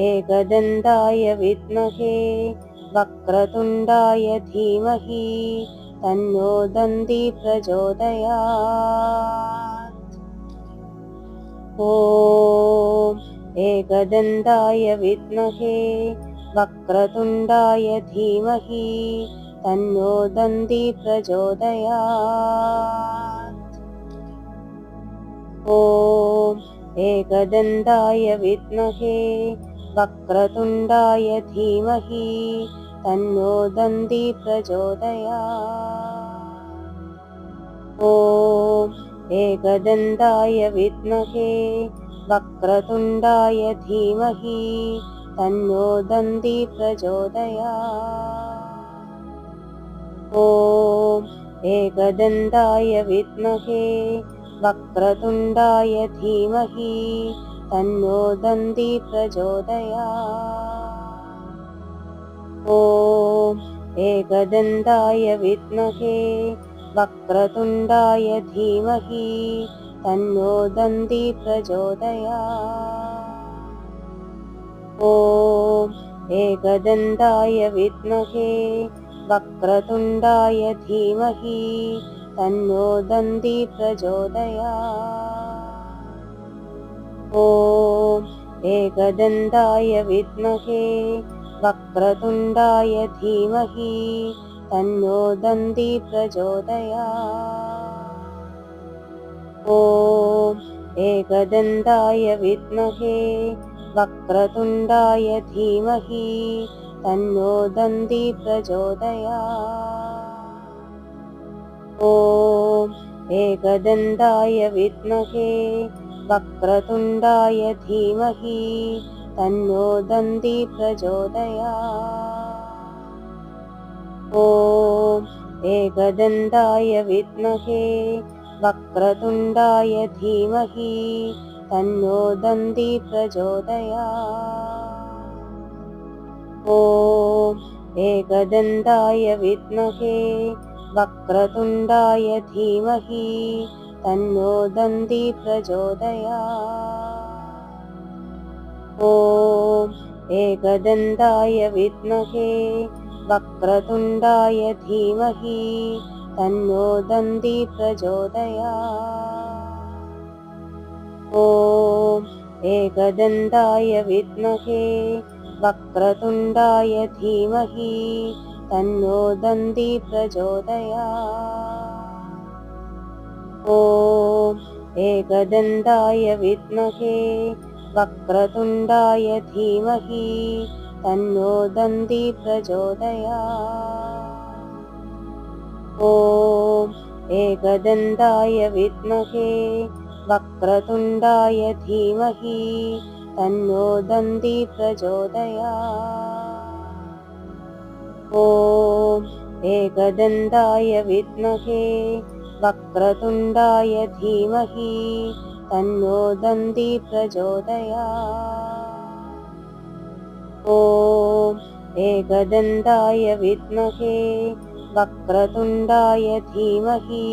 एकदन्ताय विद्महे वक्रतुण्डाय धीमहि तन्नो दन्ती प्रचोदयात्। ॐ एकदन्ताय विद्महे वक्रतुण्डाय धीमहि तन्नो दन्ती प्रचोदयात्। ॐ एकदन्ताय विद्महे वक्रतुण्डाय धीमहि तन्नो दन्ती प्रचोदयात्। ॐ एकदन्ताय विद्महे वक्रतुण्डाय धीमहि तन्नो दन्ती प्रचोदयात्। ॐ एकदन्ताय विद्महे वक्रतुण्डाय धीमहि तन्नो दन्ती प्रचोदयात्। ॐ एकदन्ताय विद्महे वक्रतुण्डाय धीमहि तन्नो दन्ती प्रचोदयात्। ॐ एकदन्ताय विद्महे वक्रतुण्डाय धीमहि तन्नो दन्ती प्रचोदयात्। ॐ एकदन्ताय विद्महे वक्रतुण्डाय धीमहि तन्नो दन्ती प्रचोदयात्। ॐ एकदन्ताय विद्महे वक्रतुण्डाय धीमहि तन्नो दन्ती प्रचोदयात्। ॐ एकदन्ताय विद्महे वक्रतुण्डाय धीमहि तन्नो दन्ती प्रचोदयात्। ॐ एकदन्ताय विद्महे वक्रतुण्डाय धीमहि तन्नो दन्ती प्रचोदयात्। ॐ एकदन्ताय विद्महे वक्रतुण्डाय धीमहि तन्नो दन्ती प्रचोदयात्। ॐ एकदन्ताय विद्महे वक्रतुण्डाय धीमहि तन्नो दन्ती प्रचोदयात्। ॐ एकदन्ताय विद्महे वक्रतुण्डाय धीमहि तन्नो दन्ती प्रचोदयात्। ॐ एकदन्ताय विद्महे वक्रतुण्डाय धीमहि तन्नो दन्ती प्रचोदयात्। ॐ एकदन्ताय विद्महे वक्रतुण्डाय धीमहि तन्नो दन्ती प्रचोदयात्। ॐ एकदन्ताय विद्महे वक्रतुण्डाय धीमहि तन्नो दन्ती प्रचोदयात्। ॐ एकदन्ताय विद्महे वक्रतुण्डाय धीमहि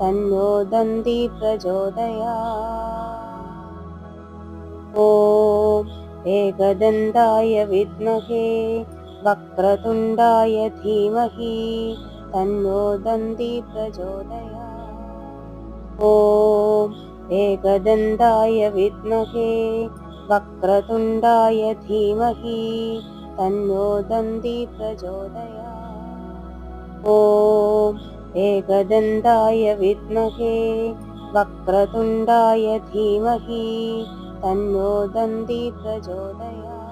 तन्नो दन्ती प्रचोदयात्। ॐ एकदन्ताय विद्महे वक्रतुण्डाय धीमहि तन्नो दन्ती प्रचोदयात्। ॐ एकदन्ताय विद्महे वक्रतुण्डाय धीमहि तन्नो दन्ती प्रचोदयात्। ॐ एकदन्ताय विद्महे वक्रतुण्डाय धीमहि तन्नो दन्ती प्रचोदयात्।